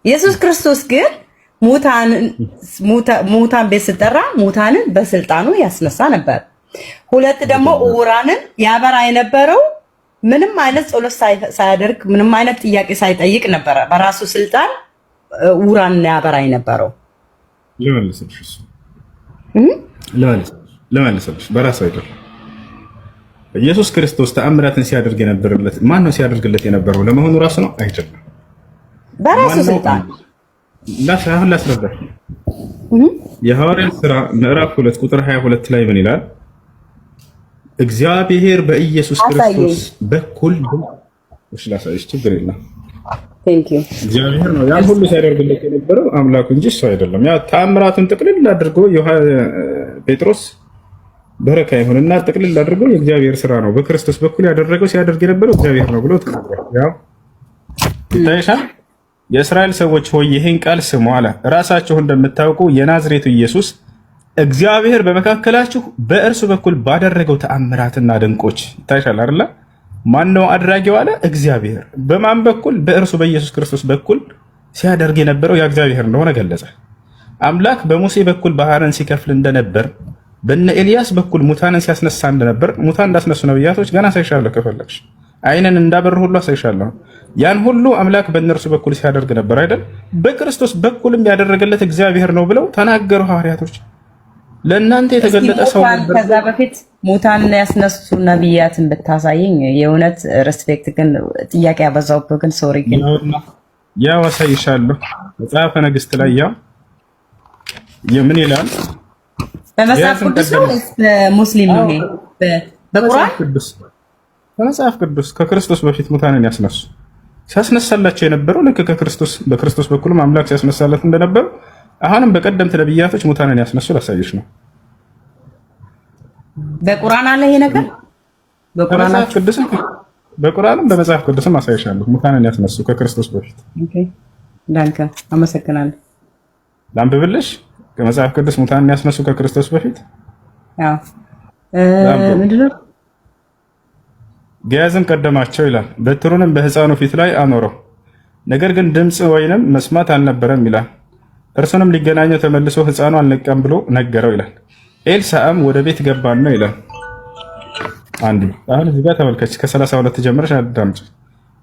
ኢየሱስ ክርስቶስ ግን ሙታን ቤት ሲጠራ ሙታንን በስልጣኑ ያስነሳ ነበር። ሁለት ደግሞ ዕውራንን ያበራ የነበረው ምንም አይነት ጸሎት ሳያደርግ ምንም አይነት ጥያቄ ሳይጠይቅ ነበር በራሱ ስልጣን ዕውራንን ያበራ የነበረው። ለማለሰልሽ በራሱ አይደለም። ኢየሱስ ክርስቶስ ተአምራትን ሲያደርግ የነበረለት ማን ነው? ሲያደርግለት የነበረው ለመሆኑ ራሱ ነው አይደለም? በራሱ ስልጣን አሁን ላስረዳሽ። የሐዋርያት ሥራ ምዕራፍ 2 ቁጥር 22 ላይ ምን ይላል? እግዚአብሔር በኢየሱስ ክርስቶስ በኩል ላሳይሽ፣ ችግር የለም። እግዚአብሔር ነው ያን ሁሉ ሲያደርግለት የነበረው አምላኩ እንጂ እሱ አይደለም። ያ ተአምራቱን ጥቅልል አድርጎ ጴጥሮስ በረካ ይሁንና ጥቅልል አድርጎ የእግዚአብሔር ስራ ነው በክርስቶስ በኩል ያደረገው ሲያደርግ የነበረው እግዚአብሔር ነው ብሎ ተናገረ። ያው ይታይሻል። የእስራኤል ሰዎች ሆይ ይህን ቃል ስሙ አለ። ራሳችሁ እንደምታውቁ የናዝሬቱ ኢየሱስ እግዚአብሔር በመካከላችሁ በእርሱ በኩል ባደረገው ተአምራትና ድንቆች ይታይሻል አይደል? ማን ነው አድራጊው አለ? እግዚአብሔር። በማን በኩል? በእርሱ በኢየሱስ ክርስቶስ በኩል ሲያደርግ የነበረው ያ እግዚአብሔር እንደሆነ ገለጸ። አምላክ በሙሴ በኩል ባህርን ሲከፍል እንደነበር በነ ኤልያስ በኩል ሙታንን ሲያስነሳ እንደነበር ሙታን እንዳስነሱ ነብያቶች ገና ሳይሻለሁ ከፈለግሽ አይንን እንዳበሩ ሁሉ አሳይሻለሁ። ያን ሁሉ አምላክ በእነርሱ በኩል ሲያደርግ ነበር አይደል? በክርስቶስ በኩልም ያደረገለት እግዚአብሔር ነው ብለው ተናገሩ ሐዋርያቶች። ለእናንተ የተገለጠ ሰው ነበር። ከዛ በፊት ሙታን ያስነሱ ነብያትን ብታሳየኝ የእውነት ሬስፔክት። ግን ጥያቄ ያበዛውብህ ግን ሶሪ። ግን ያው አሳይሻለሁ። መጽሐፈ ነገሥት ላይ ያው ምን ይላል? በመጽሐፍ ቅዱስ ነው ወይስ በሙስሊም ነው? በቁርአን በመጽሐፍ ቅዱስ ከክርስቶስ በፊት ሙታንን ያስነሱ ሲያስነሳላቸው የነበረው ልክ በክርስቶስ በኩልም አምላክ ሲያስነሳለት እንደነበር አሁንም በቀደምት ነብያቶች ሙታንን ያስነሱ ላሳየሽ ነው። በቁርአን አለ ይሄ ነገር? በቁርአንም በመጽሐፍ ቅዱስም አሳይሻለሁ ሙታንን ያስነሱ ከክርስቶስ በፊት። ኦኬ ዳንከ አመሰግናለሁ። ላንብብልሽ ከመጽሐፍ ቅዱስ ሙታንን ያስነሱ ከክርስቶስ በፊት። አዎ ምንድነው? ገያዝም ቀደማቸው ይላል። በትሩንም በሕፃኑ ፊት ላይ አኖረው፣ ነገር ግን ድምፅ ወይንም መስማት አልነበረም ይላል። እርሱንም ሊገናኘው ተመልሶ ሕፃኑ አልነቃም ብሎ ነገረው ይላል። ኤልሳዕም ወደ ቤት ገባና ይላል። አንዱ አሁን እዚህ ጋር ተመልከች፣ ከ32 ጀምረሽ አዳምጪ።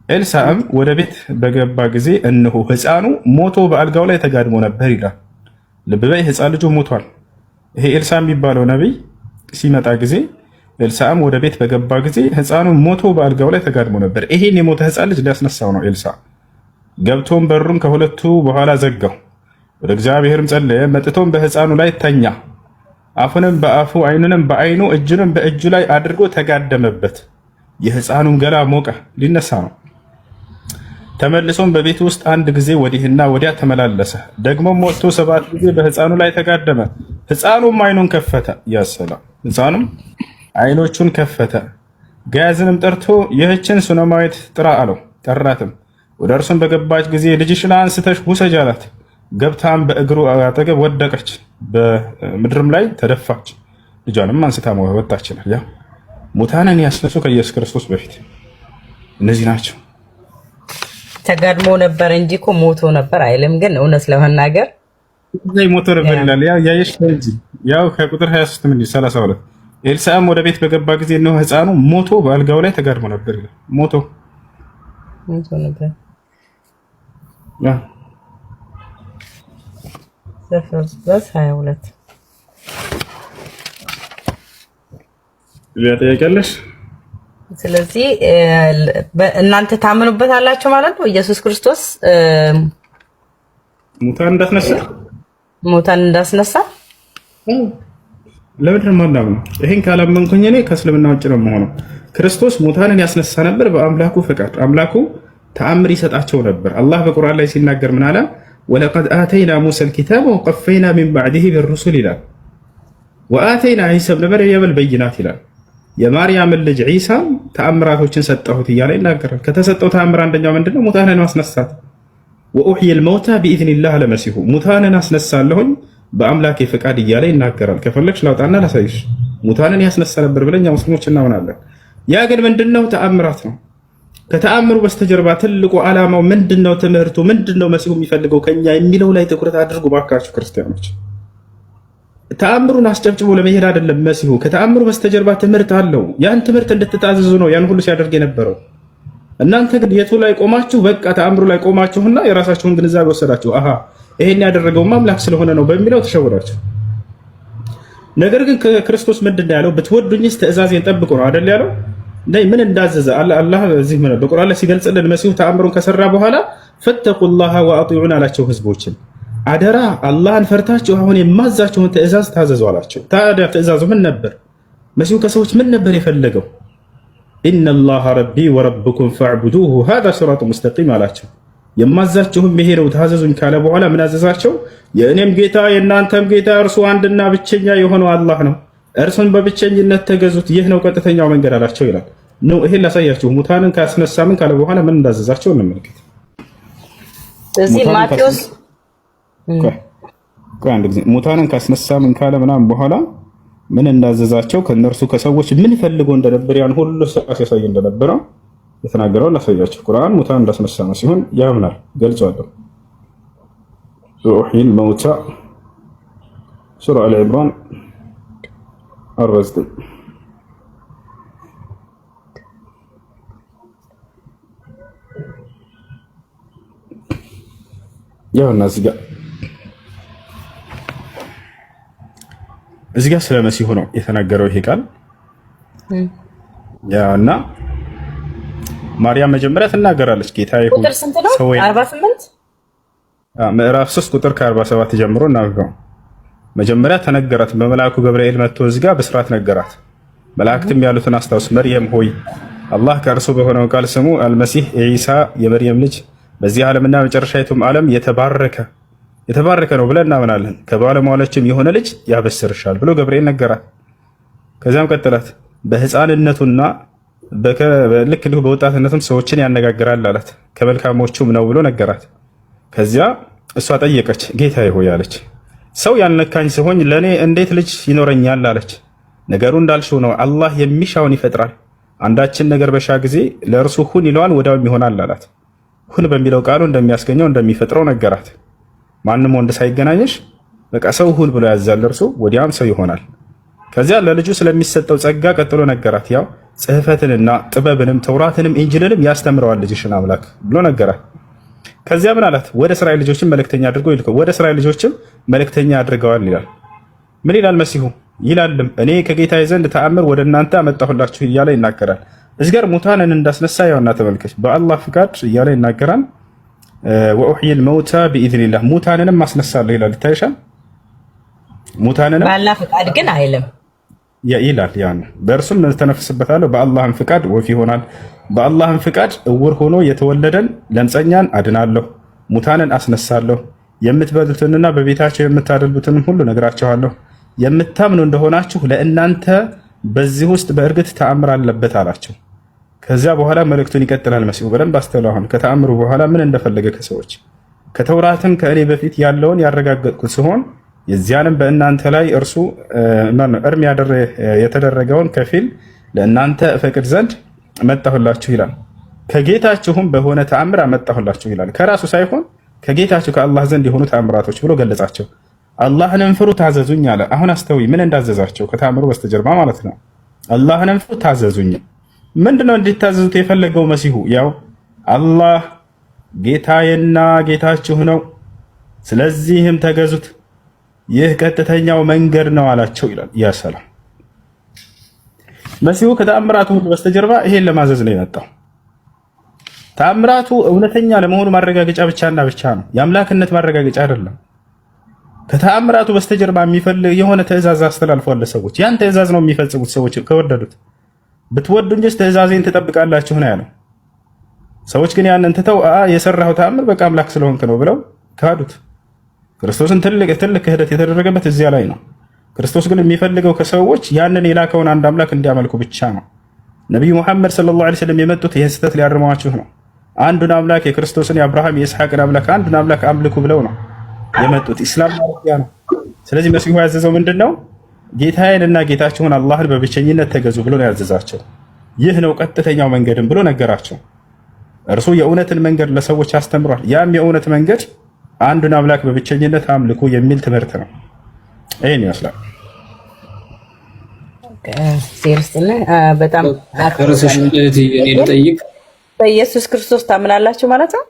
ኤልሳዕም ወደ ቤት በገባ ጊዜ እነሆ ሕፃኑ ሞቶ በአልጋው ላይ ተጋድሞ ነበር ይላል። ልብ በይ፣ ሕፃን ልጁ ሞቷል። ይሄ ኤልሳዕ የሚባለው ነቢይ ሲመጣ ጊዜ ኤልሳዕም ወደ ቤት በገባ ጊዜ ሕፃኑ ሞቶ በአልጋው ላይ ተጋድሞ ነበር። ይሄን የሞተ ሕፃን ልጅ ሊያስነሳው ነው ኤልሳዕ። ገብቶም በሩን ከሁለቱ በኋላ ዘጋው፣ ወደ እግዚአብሔርም ጸለየ። መጥቶም በሕፃኑ ላይ ተኛ፣ አፉንም በአፉ ዓይኑንም በዓይኑ እጁንም በእጁ ላይ አድርጎ ተጋደመበት። የሕፃኑም ገላ ሞቀ፣ ሊነሳ ነው። ተመልሶም በቤት ውስጥ አንድ ጊዜ ወዲህና ወዲያ ተመላለሰ። ደግሞም ወጥቶ 7 ጊዜ በሕፃኑ ላይ ተጋደመ። ሕፃኑም ዓይኑን ከፈተ። ያሰላም ሕፃኑም ዓይኖቹን ከፈተ። ገያዝንም ጠርቶ ይህችን ሱነማዊት ጥራ አለው። ጠራትም። ወደ እርሱም በገባች ጊዜ ልጅሽን አንስተሽ ውሰጂ አላት። ገብታም በእግሩ አጠገብ ወደቀች፣ በምድርም ላይ ተደፋች። ልጇንም አንስታ ወጣች ይላል። ያ ሙታንን ያስነሱ ከኢየሱስ ክርስቶስ በፊት እነዚህ ናቸው። ተጋድሞ ነበር እንጂ እኮ ሞቶ ነበር አይልም። ግን እውነት ለመናገር ሞቶ ነበር ይላል። ያየሽ እንጂ ያው ከቁጥር 23 ምን 32 ኤልሳዕም ወደ ቤት በገባ ጊዜ ነው ሕፃኑ ሞቶ በአልጋው ላይ ተጋድሞ ነበር ይላል። ሞቶ ነበር። ዘፍጥረት 22 ያጠያቀለሽ። ስለዚህ እናንተ ታምኑበታላችሁ ማለት ነው ኢየሱስ ክርስቶስ ሙታን እንዳስነሳ። ለምንድን ነው የማናምነው? ይሄን ካላመንኩኝ እኔ ከእስልምና ውጭ ነው የምሆነው። ክርስቶስ ሙታንን ያስነሳ ነበር በአምላኩ ፈቃድ። አምላኩ ተአምር ይሰጣቸው ነበር። አላህ በቁርአን ላይ ሲናገር ምን አለ? ወለቀድ አተይና ሙሳ አልኪታበ ወቀፈይና ሚን ባዕዲሂ ቢሩሱል ይላል። ወአተይና ዒሳ ብነ መርየም አልበይናት ይላል። የማርያምን ልጅ ዒሳ ተአምራቶችን ሰጠሁት እያለ ይናገራል። ከተሰጠው ተአምር አንደኛው ምንድነው? ሙታንን ማስነሳት። ወኡሕየል መውታ ቢኢዝኒላህ ለመሲሁ ሙታንን አስነሳለሁኝ በአምላኬ ፈቃድ እያለ ይናገራል። ከፈለግሽ ላውጣና ላሳይሽ። ሙታንን ያስነሳ ነበር ብለኛ ሙስሊሞች እናምናለን። ያ ግን ምንድነው? ተአምራት ነው። ከተአምሩ በስተጀርባ ትልቁ ዓላማው ምንድነው? ትምህርቱ ምንድነው? መሲሁ የሚፈልገው ከኛ የሚለው ላይ ትኩረት አድርጉ ባካችሁ ክርስቲያኖች። ተአምሩን አስጨብጭቦ ለመሄድ አይደለም መሲሁ። ከተአምሩ በስተጀርባ ትምህርት አለው። ያን ትምህርት እንድትታዘዙ ነው ያን ሁሉ ሲያደርግ የነበረው። እናንተ ግን የቱ ላይ ቆማችሁ? በቃ ተአምሩ ላይ ቆማችሁና የራሳችሁን ግንዛቤ ወሰዳችሁ። አሃ ይሄን ያደረገው አምላክ ስለሆነ ነው በሚለው ተሸወዳችሁ። ነገር ግን ክርስቶስ ምንድነው ያለው? ብትወዱኝስ ትእዛዜን ጠብቁ ነው አይደል ያለው? ምን እንዳዘዘ አላህ እዚህ በቁርአን ላይ ሲገልጽልን መሲሁ ተአምሩን ከሰራ በኋላ ፈተቁላህ ወአጢዑን አላቸው ህዝቦችን አደራ አላህን ፈርታችሁ አሁን የማዛችሁን ትእዛዝ ታዘዙ አላቸው። ታዲያ ትእዛዙ ምን ነበር? መሲሁ ከሰዎች ምን ነበር የፈለገው? ኢነላህ ረቢ ወረብኩም ፈዕቡዱሁ ሃዛ ሲራጡ ሙስተቂም አላቸው። የማዛችሁም ይሄ ነው ታዘዙኝ ካለ በኋላ ምን አዘዛቸው? የእኔም ጌታ የእናንተም ጌታ እርሱ አንድና ብቸኛ የሆነው አላህ ነው፣ እርሱን በብቸኝነት ተገዙት፣ ይህ ነው ቀጥተኛው መንገድ አላቸው ይላል። ነው ይሄን ላሳያችሁ። ሙታንን ካስነሳ ምን ካለ በኋላ ምን እንዳዘዛቸው እንመልከት። ስለዚህ ማቴዎስ አንድ ጊዜ ሙታንን ካስነሳ ምን ካለ ምናምን በኋላ ምን እንዳዘዛቸው ከነርሱ ከሰዎች ምን ፈልገው እንደነበር ያን ሁሉ ስራ ሲያሳይ እንደነበረ የተናገረው ላሳያችሁ። ቁርአን ሙታን እንዳስነሳ ነው ሲሆን ያምናል፣ ገልጿለሁ። ሩሂል መውታ ሱራ አልዕምራን 49 ያውና እዚህ ጋር ስለ መሲሁ ነው የተናገረው ይሄ ቃል። ያውና ማርያም መጀመሪያ ትናገራለች ጌታዬ ሆይ ቁጥር ስንት ነው? 48 ምዕራፍ 3 ቁጥር ከ47 ጀምሮ እናገረው። መጀመሪያ ተነገራት በመልአኩ ገብርኤል መጥቶ እዚህ ጋር በስራት ነገራት። መላእክትም ያሉትን አስታውስ፣ መርየም ሆይ አላህ ከእርሱ በሆነው ቃል ስሙ አልመሲህ ኢሳ የመርየም ልጅ በዚህ ዓለምና መጨረሻይቱም ዓለም የተባረከ ነው ብለን እናምናለን። ከባለሟሎችም የሆነ ልጅ ያበስርሻል ብሎ ገብርኤል ነገራት። ከዚያም ቀጥላት በህፃንነቱና ልክ እንዲሁ በወጣትነትም ሰዎችን ያነጋግራል አላት። ከመልካሞቹም ነው ብሎ ነገራት። ከዚያ እሷ ጠየቀች፣ ጌታዬ ሆይ አለች፣ ሰው ያልነካኝ ሲሆን ለእኔ እንዴት ልጅ ይኖረኛል አለች። ነገሩ እንዳልሽው ነው፣ አላህ የሚሻውን ይፈጥራል። አንዳችን ነገር በሻ ጊዜ ለእርሱ ሁን ይለዋል፣ ወዲያውም ይሆናል አላት። ሁን በሚለው ቃሉ እንደሚያስገኘው እንደሚፈጥረው ነገራት። ማንም ወንድ ሳይገናኝሽ በቃ ሰው ሁን ብሎ ያዛል፣ እርሱ ወዲያም ሰው ይሆናል። ከዚያ ለልጁ ስለሚሰጠው ጸጋ ቀጥሎ ነገራት። ያው ጽሕፈትንና ጥበብንም ተውራትንም ኢንጂልንም ያስተምረዋል ልጅሽን አምላክ ብሎ ነገራት። ከዚያ ምን አላት? ወደ እስራኤል ልጆችም መልእክተኛ አድርገው ይልከው፣ ወደ እስራኤል ልጆችም መልእክተኛ አድርገዋል ይላል። ምን ይላል መሲሁ? ይላልም እኔ ከጌታዬ ዘንድ ተአምር ወደ እናንተ አመጣሁላችሁ እያለ ይናገራል። እዚህ ጋር ሙታንን እንዳስነሳ ያውና ተመልከች፣ በአላህ ፍቃድ እያለ ይናገራል። ወኡሕይል መውታ ቢኢዝኒላህ ሙታንንም አስነሳለሁ ይላል። ይታይሻል። ሙታንንም በአላህ ፍቃድ ግን አይልም ይላል። ያን በእርሱም ተነፍስበታለሁ፣ በአላህም ፍቃድ ወፍ ይሆናል። በአላህም ፍቃድ እውር ሆኖ የተወለደን ለምጸኛን አድናለሁ፣ ሙታንን አስነሳለሁ፣ የምትበሉትንና በቤታቸው የምታደርጉትንም ሁሉ ነግራችኋለሁ። የምታምኑ እንደሆናችሁ ለእናንተ በዚህ ውስጥ በእርግጥ ተአምር አለበት አላቸው። ከዚያ በኋላ መልእክቱን ይቀጥላል መሲሁ። በደንብ አስተውለው። አሁን ከተአምሩ በኋላ ምን እንደፈለገ ከሰዎች ከተውራትም ከእኔ በፊት ያለውን ያረጋገጥኩት ሲሆን የዚያንም በእናንተ ላይ እርሱ እርም የተደረገውን ከፊል ለእናንተ እፈቅድ ዘንድ መጣሁላችሁ ይላል። ከጌታችሁም በሆነ ተአምር አመጣሁላችሁ ይላል። ከራሱ ሳይሆን ከጌታችሁ ከአላህ ዘንድ የሆኑ ተአምራቶች ብሎ ገለጻቸው። አላህንም ፍሩ ታዘዙኝ አለ። አሁን አስተውይ ምን እንዳዘዛቸው ከተአምሩ በስተጀርባ ማለት ነው። አላህንም ፍሩ ታዘዙኝ። ምንድነው እንዲታዘዙት የፈለገው መሲሁ? ያው አላህ ጌታዬና ጌታችሁ ነው፣ ስለዚህም ተገዙት፣ ይህ ቀጥተኛው መንገድ ነው አላቸው ይላል። ያ ሰላም መሲሁ ከተአምራቱ ሁሉ በስተጀርባ ይሄን ለማዘዝ ነው የመጣው። ተአምራቱ እውነተኛ ለመሆኑ ማረጋገጫ ብቻና ብቻ ነው፣ የአምላክነት ማረጋገጫ አይደለም። ከተአምራቱ በስተጀርባ የሚፈልግ የሆነ ትእዛዝ አስተላልፏል ለሰዎች። ያን ትእዛዝ ነው የሚፈጽሙት ሰዎች ከወደዱት። ብትወዱኝስ ትእዛዜን ትጠብቃላችሁ ነው ያለው። ሰዎች ግን ያንን ትተው የሰራው ተአምር በቃ አምላክ ስለሆንክ ነው ብለው ካዱት። ክርስቶስን ትልቅ ክህደት የተደረገበት እዚያ ላይ ነው። ክርስቶስ ግን የሚፈልገው ከሰዎች ያንን የላከውን አንድ አምላክ እንዲያመልኩ ብቻ ነው። ነቢዩ ሙሐመድ ሰለላሁ ዐለይሂ ወሰለም የመጡት ይህን ስህተት ሊያርማችሁ ነው። አንዱን አምላክ የክርስቶስን የአብርሃም የኢስሐቅን አምላክ አንዱን አምላክ አምልኩ ብለው ነው የመጡት። ኢስላም ማለት ያ ነው። ስለዚህ መሲሁ ያዘዘው ምንድነው? ጌታዬንና ጌታችሁን አላህን በብቸኝነት ተገዙ ብሎ ነው ያዘዛቸው። ይህ ነው ቀጥተኛው መንገድም ብሎ ነገራቸው። እርሱ የእውነትን መንገድ ለሰዎች አስተምሯል። ያም የእውነት መንገድ አንዱን አምላክ በብቸኝነት አምልኮ የሚል ትምህርት ነው። ይህን ይመስላል። በጣም በኢየሱስ ክርስቶስ ታምናላችሁ ማለት ነው?